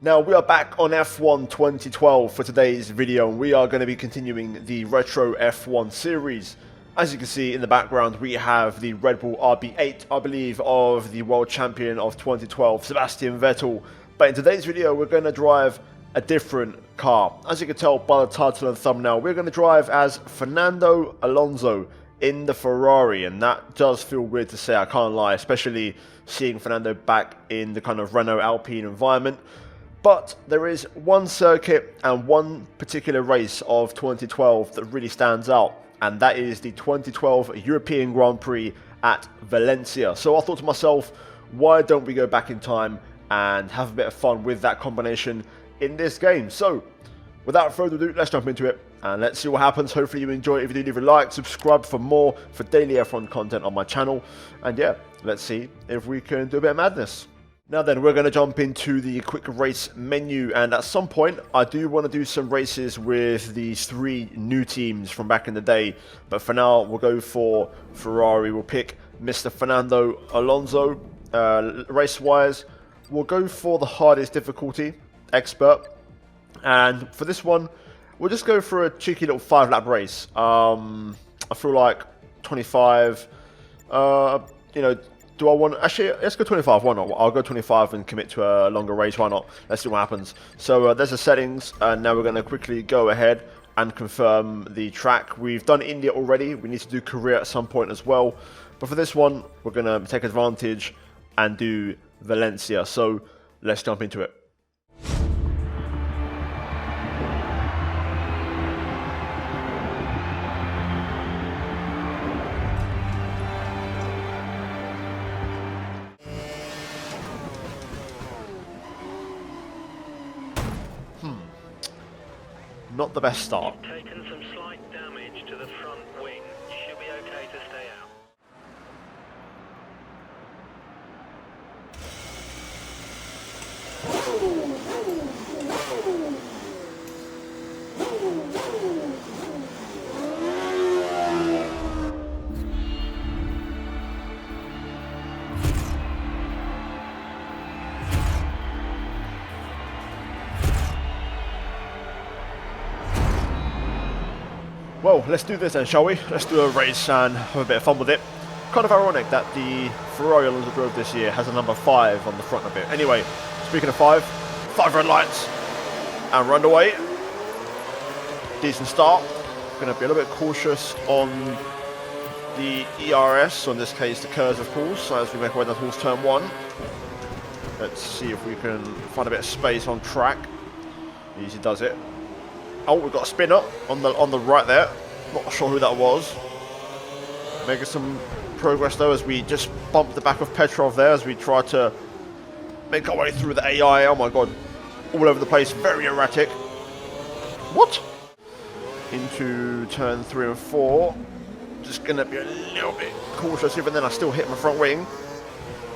Now we are back on F1 2012 for today's video, and we are going to be continuing the Retro F1 series. As you can see in the background, we have the Red Bull RB8, I believe, of the world champion of 2012, Sebastian Vettel. But in today's video, we're going to drive a different car. As you can tell by the title and thumbnail, we're going to drive as Fernando Alonso in the Ferrari, and that does feel weird to say, I can't lie, especially seeing Fernando back in the kind of Renault Alpine environment. But there is one circuit and one particular race of 2012 that really stands out, and that is the 2012 European Grand Prix at Valencia. So I thought to myself, why don't we go back in time and have a bit of fun with that combination in this game? So without further ado, let's jump into it and let's see what happens. Hopefully you enjoy it. If you do, leave a like, subscribe for more for daily F1 content on my channel, and yeah, let's see if we can do a bit of madness. Now then, we're going to jump into the quick race menu, and at some point I do want to do some races with these three new teams from back in the day, but for now we'll go for Ferrari. We'll pick Mr. Fernando Alonso. Race wise, we'll go for the hardest difficulty, expert, and for this one we'll just go for a cheeky little 5-lap race. I feel like 25, you know, do I want... Actually, let's go 25, why not? I'll go 25 and commit to a longer race, why not? Let's see what happens. So there's the settings, and now we're going to quickly go ahead and confirm the track. We've done India already, we need to do Korea at some point as well. But for this one, we're going to take advantage and do Valencia. So let's jump into it. Not the best start. You've taken some slight damage to the front wing. You should be okay to stay out. Well, let's do this then, shall we? Let's do a race and have a bit of fun with it. Kind of ironic that the Ferrari Alonso drove this year has a number 5 on the front of it. Anyway, speaking of 5 red lights, and we're underway. Decent start. Going to be a little bit cautious on the ERS, so in this case the curves of course, as we make our way down towards turn 1. Let's see if we can find a bit of space on track. Easy does it. Oh, we've got a spinner on the right there. Not sure who that was. Making some progress though as we just bumped the back of Petrov there as we try to make our way through the AI. Oh my god. All over the place. Very erratic. What? Into turn 3 and 4. Just going to be a little bit cautious, even then I still hit my front wing.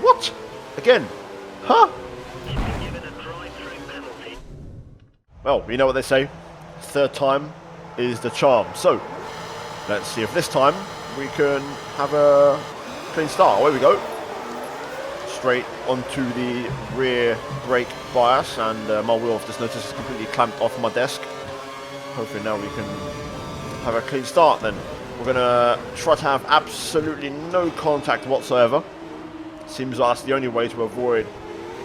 What? Again? Huh? You've been given a drive-through penalty. Well, you know what they say. Third time is the charm. So let's see if this time we can have a clean start. Away we go. Straight onto the rear brake bias, and my wheel, I've just noticed, is completely clamped off my desk. Hopefully now we can have a clean start then. We're going to try to have absolutely no contact whatsoever. Seems like that's the only way to avoid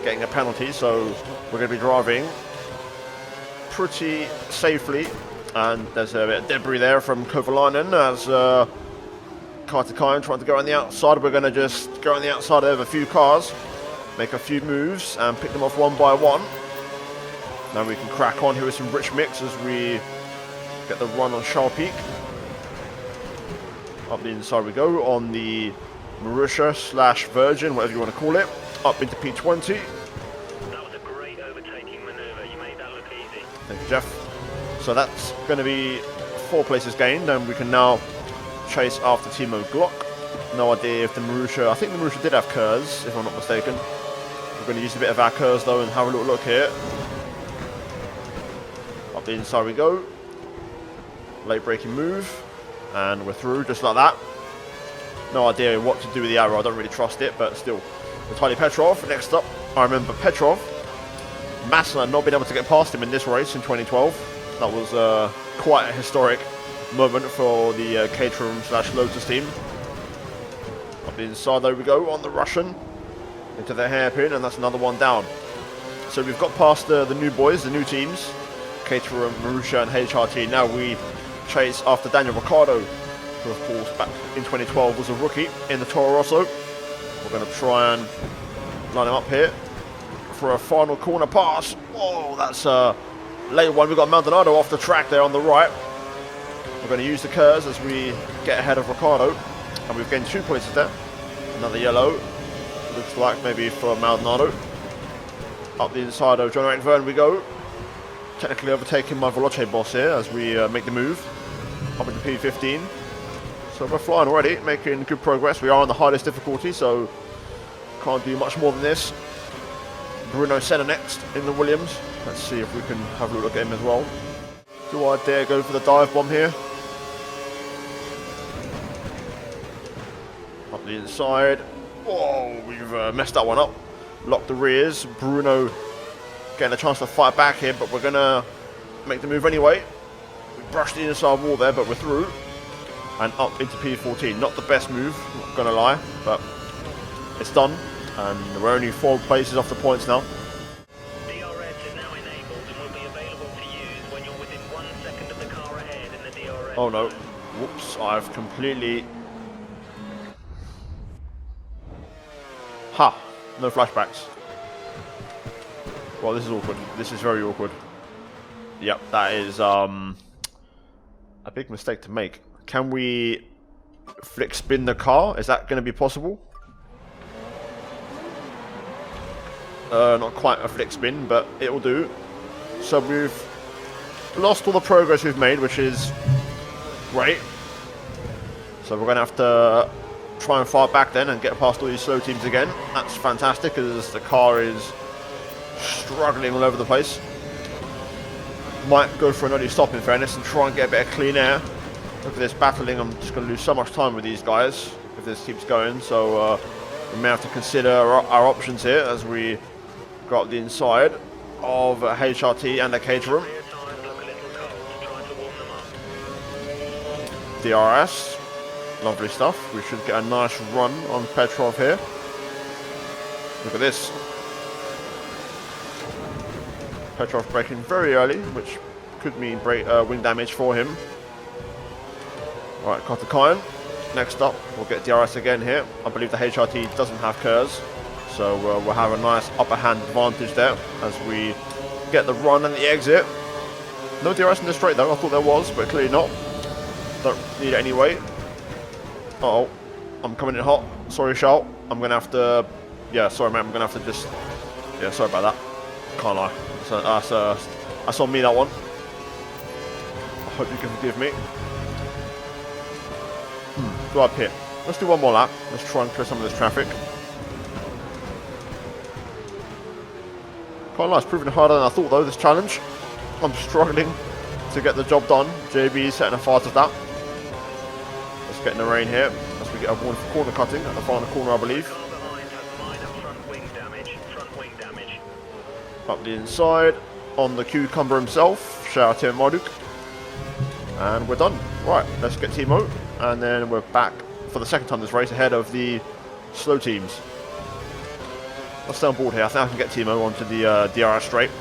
getting a penalty, so we're going to be driving pretty safely, and there's a bit of debris there from Kovalainen as Kyle trying to go on the outside. We're going to just go on the outside of a few cars, make a few moves and pick them off one by one. Now we can crack on here with some rich mix as we get the run on Charles Peak. Up the inside we go on the Marussia / Virgin, whatever you want to call it, up into P20. Thank you, Jeff. So that's going to be 4 places gained, and we can now chase after Timo Glock. No idea if the Marussia... I think the Marussia did have curves, if I'm not mistaken. We're going to use a bit of our curves, though, and have a little look here. Up the inside we go. Late braking move. And we're through, just like that. No idea what to do with the arrow. I don't really trust it, but still. Vitaly Petrov, next up. I remember Petrov Massa not being able to get past him in this race in 2012. That was quite a historic moment for the Caterham / Lotus team. Up the inside, there we go, on the Russian. Into the hairpin, and that's another one down. So we've got past the new boys, the new teams, Caterham, Marussia and HRT. Now we chase after Daniel Ricciardo, who of course back in 2012 was a rookie in the Toro Rosso. We're going to try and line him up here for a final corner pass. Oh, that's a late one. We've got Maldonado off the track there on the right. We're going to use the curves as we get ahead of Ricciardo, and we've gained 2 points there. Another yellow. Looks like maybe for Maldonado. Up the inside of John Verne we go. Technically overtaking my Veloce boss here as we make the move. Up into P15. So we're flying already, making good progress. We are on the hardest difficulty, so can't do much more than this. Bruno Senna next in the Williams. Let's see if we can have a look at him as well. Do I dare go for the dive bomb here? Up the inside. Whoa, we've messed that one up. Locked the rears. Bruno getting a chance to fight back here, but we're going to make the move anyway. We brushed the inside wall there, but we're through. And up into P14. Not the best move, not going to lie, but it's done. And we're only 4 places off the points now. DRS is now enabled and will be available to use when you're within 1 second of the car ahead in the DRS. Oh no. Whoops, I've completely... Ha! No flashbacks. Well, this is awkward. This is very awkward. Yep, that is a big mistake to make. Can we flick spin the car? Is that going to be possible? Not quite a flick spin, but it will do. So we've lost all the progress we've made, which is great. So we're going to have to try and fight back then and get past all these slow teams again. That's fantastic, as the car is struggling all over the place. Might go for an early stop in fairness and try and get a bit of clean air. Look at this battling. I'm just going to lose so much time with these guys if this keeps going. So we may have to consider our options here as we go up the inside of HRT and the Caterham. DRS. Lovely stuff. We should get a nice run on Petrov here. Look at this. Petrov braking very early, which could mean wing damage for him. Right, Kotakayan. Next up, we'll get DRS again here. I believe the HRT doesn't have KERS, so we'll have a nice upper hand advantage there as we get the run and the exit. No DRS in the straight though. I thought there was, but clearly not. Don't need it anyway. Uh-oh, I'm coming in hot. Sorry, Charles. I'm going to have to... Yeah, sorry, man. I'm going to have to just... Yeah, sorry about that. Can't lie. So that's on me, that one. I hope you can forgive me. Go up here. Let's do one more lap. Let's try and clear some of this traffic. Quite nice. Proving harder than I thought, though, this challenge. I'm struggling to get the job done. JB is setting a fire to that. Let's get in the rain here as we get a warning for corner cutting at the final corner, I believe. Up the inside on the cucumber himself. Shout out to Marduk. And we're done. Right, let's get Timo. And then we're back for the second time this race ahead of the slow teams. Let's stay on board here. I think I can get Timo onto the DRS straight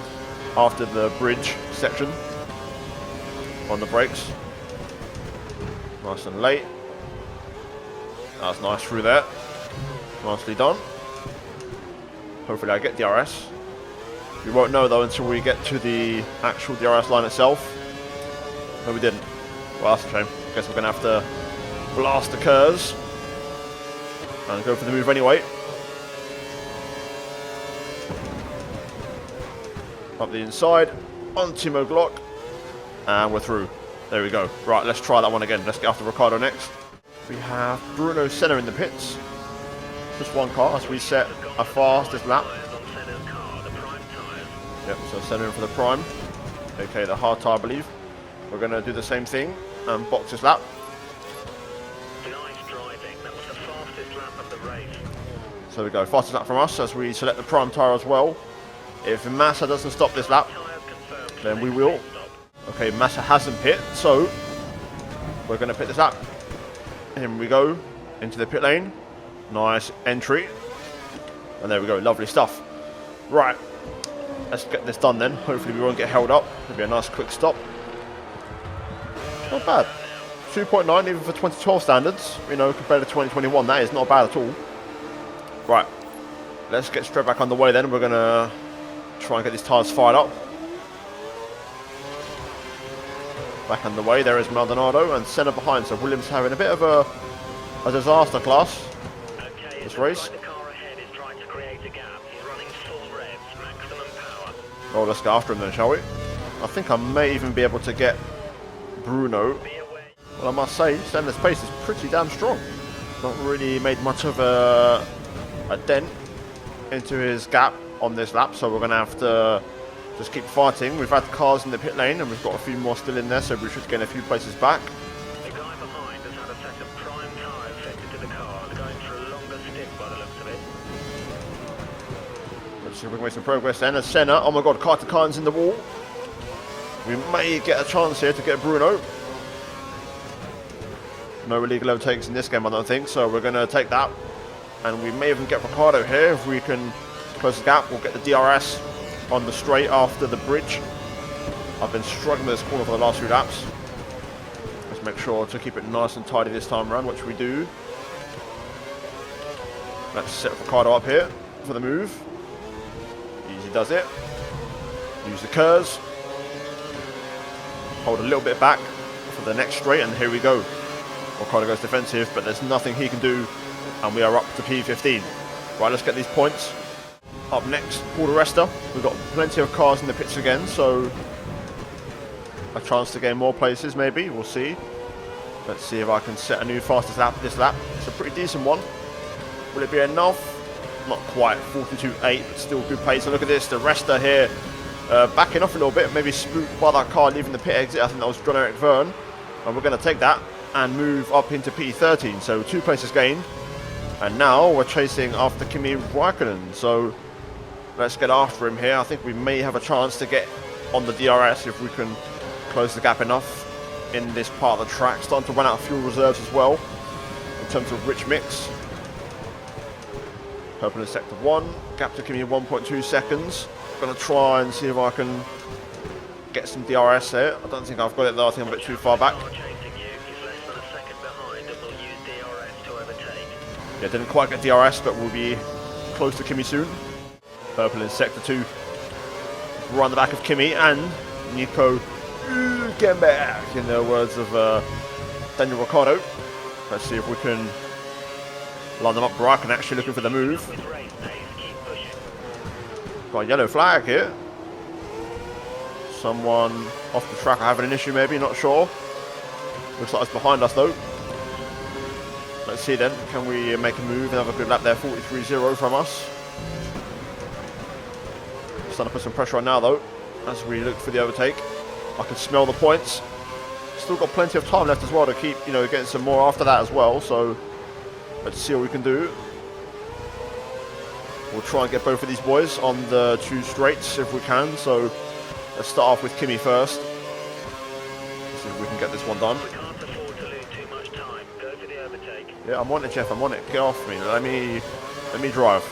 after the bridge section on the brakes. Nice and late. That's nice through there. Nicely done. Hopefully I get DRS. We won't know though until we get to the actual DRS line itself. No, we didn't. Well, that's a shame. I guess we're going to have to blast the KERS and go for the move anyway. Up the inside, on Timo Glock, and we're through. There we go. Right, let's try that one again. Let's get after Ricciardo next. We have Bruno Senna in the pits. Just one car as we set a fastest lap. Yep, so Senna in for the prime. Okay, the hard tyre, I believe. We're going to do the same thing and box this lap. Nice driving. That was the fastest lap of the race. So we go, fastest lap from us as we select the prime tyre as well. If Massa doesn't stop this lap, Tyres confirmed to then we make will. pit stop. Okay, Massa hasn't pit, so we're going to pit this lap. Here we go, into the pit lane. Nice entry. And there we go, lovely stuff. Right, let's get this done then. Hopefully we won't get held up. It'll be a nice quick stop. Not bad. 2.9 even for 2012 standards, you know, compared to 2021, that is not bad at all. Right, let's get straight back underway then. We're going to try and get these tyres fired up. Back underway, there is Maldonado and Senna behind, so Williams having a bit of a disaster class Okay, this it race. looks like the car ahead is trying to create a gap. He's running full revs, maximum power. Oh, let's get after him then, shall we? I think I may even be able to get Bruno. Be aware. Well, I must say, Senna's pace is pretty damn strong. Not really made much of a dent into his gap on this lap, so we're going to have to just keep fighting. We've had cars in the pit lane and we've got a few more still in there, so we should gain a few places back. The guy behind has had a set of prime tyres fitted to the car. They're going for a longer stint by the looks of it. Let's see if we can make some progress then. As Senna, oh my god, Carter Khan's in the wall. We may get a chance here to get Bruno. No illegal overtakes in this game, I don't think, so we're going to take that. And we may even get Ricciardo here if we can close the gap. We'll get the DRS on the straight after the bridge. I've been struggling with this corner for the last few laps. Let's make sure to keep it nice and tidy this time around, which we do. Let's set Ricciardo up here for the move. Easy does it. Use the curves. Hold a little bit back for the next straight, and here we go. Ricciardo goes defensive, but there's nothing he can do, and we are up to P15. Right, let's get these points. Up next, Paul di Resta. We've got plenty of cars in the pits again, so a chance to gain more places maybe, we'll see. Let's see if I can set a new fastest lap this lap. It's a pretty decent one. Will it be enough? Not quite, 42.8, but still good pace. And look at this, di Resta here, backing off a little bit, maybe spooked by that car leaving the pit exit. I think that was John-Eric Verne. And we're going to take that and move up into P13, so 2 places gained. And now we're chasing after Kimi Räikkönen, so let's get after him here. I think we may have a chance to get on the DRS if we can close the gap enough in this part of the track. Starting to run out of fuel reserves as well in terms of rich mix. Purple in sector 1, gap to Kimi 1.2 seconds. Gonna try and see if I can get some DRS here. I don't think I've got it though, I think I'm a bit too far back. Yeah, didn't quite get DRS, but we'll be close to Kimi soon. Purple in sector 2. We're on the back of Kimi and Nico Hülkenberg, in the words of Daniel Ricciardo. Let's see if we can line them up. Raikkonen actually looking for the move. Got a yellow flag here. Someone off the track having an issue maybe, not sure. Looks like it's behind us though. Let's see then, can we make a move and have a good lap there? 43.0 from us. Starting to put some pressure on now though, as we look for the overtake. I can smell the points. Still got plenty of time left as well to keep, you know, getting some more after that as well. So let's see what we can do. We'll try and get both of these boys on the 2 straights if we can. So let's start off with Kimi first. Let's see if we can get this one done. Yeah, I'm on it, Jeff. I'm on it. Get off me. Let me drive.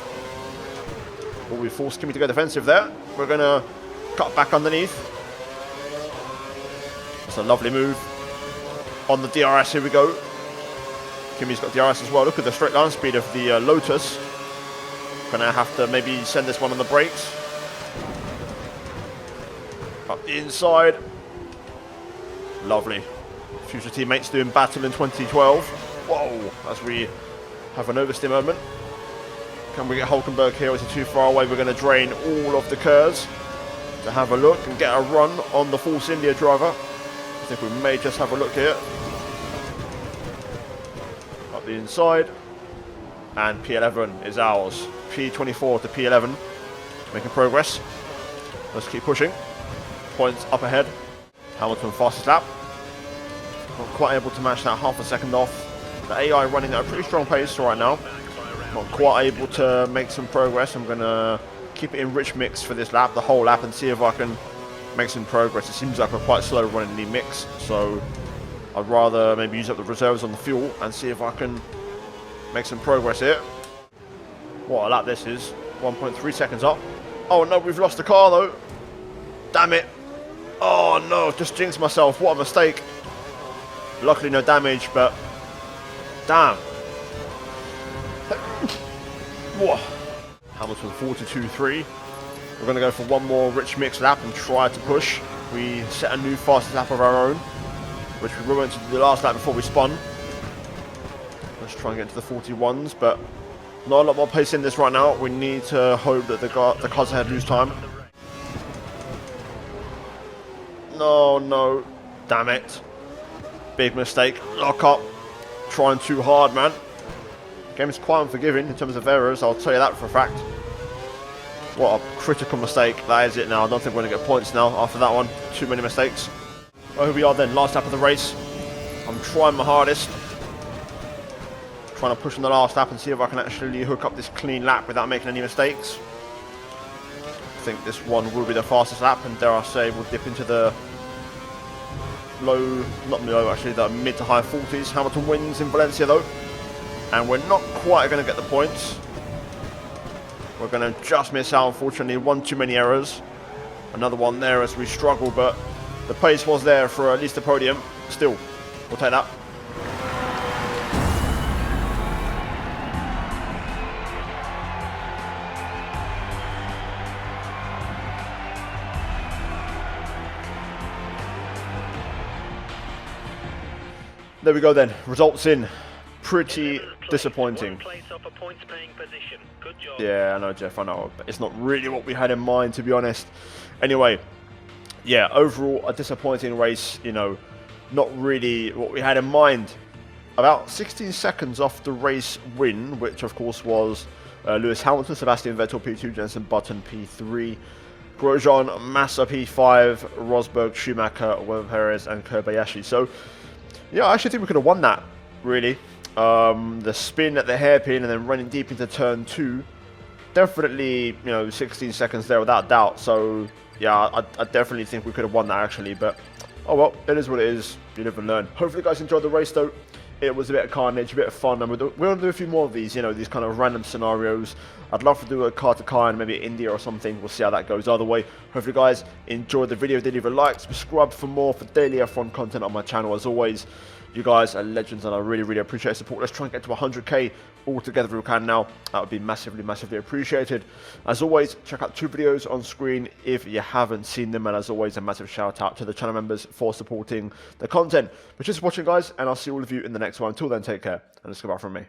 Oh, we forced Kimi to go defensive there. We're gonna cut back underneath. That's a lovely move. On the DRS, here we go. Kimi's got DRS as well. Look at the straight line speed of the Lotus. Gonna have to maybe send this one on the brakes. Up the inside. Lovely. Future teammates doing battle in 2012. Whoa, as we have an oversteer moment. Can we get Hülkenberg here? Is he too far away? We're going to drain all of the curves to have a look and get a run on the Force India driver. I think we may just have a look here. Up the inside. And P11 is ours. P24 to P11. Making progress. Let's keep pushing. Points up ahead. Hamilton fastest lap. Not quite able to match that, half a second off. The AI running at a pretty strong pace right now. Not quite able to make some progress. I'm going to keep it in rich mix for this lap, the whole lap, and see if I can make some progress. It seems like we're quite slow running the mix, so I'd rather maybe use up the reserves on the fuel and see if I can make some progress here. What a lap this is. 1.3 seconds up. Oh no, we've lost the car though. Damn it. Oh no, just jinxed myself. What a mistake. Luckily no damage, but damn. Whoa. Hamilton 42.3. We're going to go for one more rich mix lap and try to push. We set a new fastest lap of our own, which we went to do the last lap before we spun. Let's try and get into the 41s, but not a lot more pace in this right now. We need to hope that the cars ahead lose time. No, no. Damn it. Big mistake. Lock up. Trying too hard, man. The game is quite unforgiving in terms of errors, I'll tell you that for a fact. What a critical mistake. That is it now. I don't think we're going to get points now after that one. Too many mistakes. Oh, here we are then. Last lap of the race. I'm trying my hardest. Trying to push on the last lap and see if I can actually hook up this clean lap without making any mistakes. I think this one will be the fastest lap, and dare I say we'll dip into the low, not low actually, the mid to high 40s. Hamilton wins in Valencia though, and we're not quite going to get the points. We're going to just miss out, unfortunately. One too many errors. Another one there as we struggle, but the pace was there for at least the podium. Still, we'll take that. There we go then. Results in. Pretty disappointing. Yeah, I know, Jeff, I know. But it's not really what we had in mind, to be honest. Anyway, yeah, overall, a disappointing race. You know, not really what we had in mind. About 16 seconds off the race win, which, of course, was Lewis Hamilton, Sebastian Vettel P2, Jenson Button P3, Grosjean, Massa P5, Rosberg, Schumacher, Weber Perez, and Kobayashi. So, yeah, I actually think we could have won that, really. The spin at the hairpin and then running deep into turn 2. Definitely, you know, 16 seconds there without doubt. So, yeah, I definitely think we could have won that, actually. But, oh well, it is what it is. You live and learn. Hopefully you guys enjoyed the race, though. It was a bit of carnage, a bit of fun. And we're going to do a few more of these, you know, these kind of random scenarios. I'd love to do a car-to-car in maybe India or something. We'll see how that goes. Either way, hopefully you guys enjoyed the video. Did leave a like, subscribe for more for daily F1 content on my channel. As always, you guys are legends and I really, really appreciate your support. Let's try and get to 100k all together if we can now. That would be massively, massively appreciated. As always, check out 2 videos on screen if you haven't seen them. And as always, a massive shout out to the channel members for supporting the content. But just watching, guys, and I'll see all of you in the next one. Until then, take care and it's goodbye from me.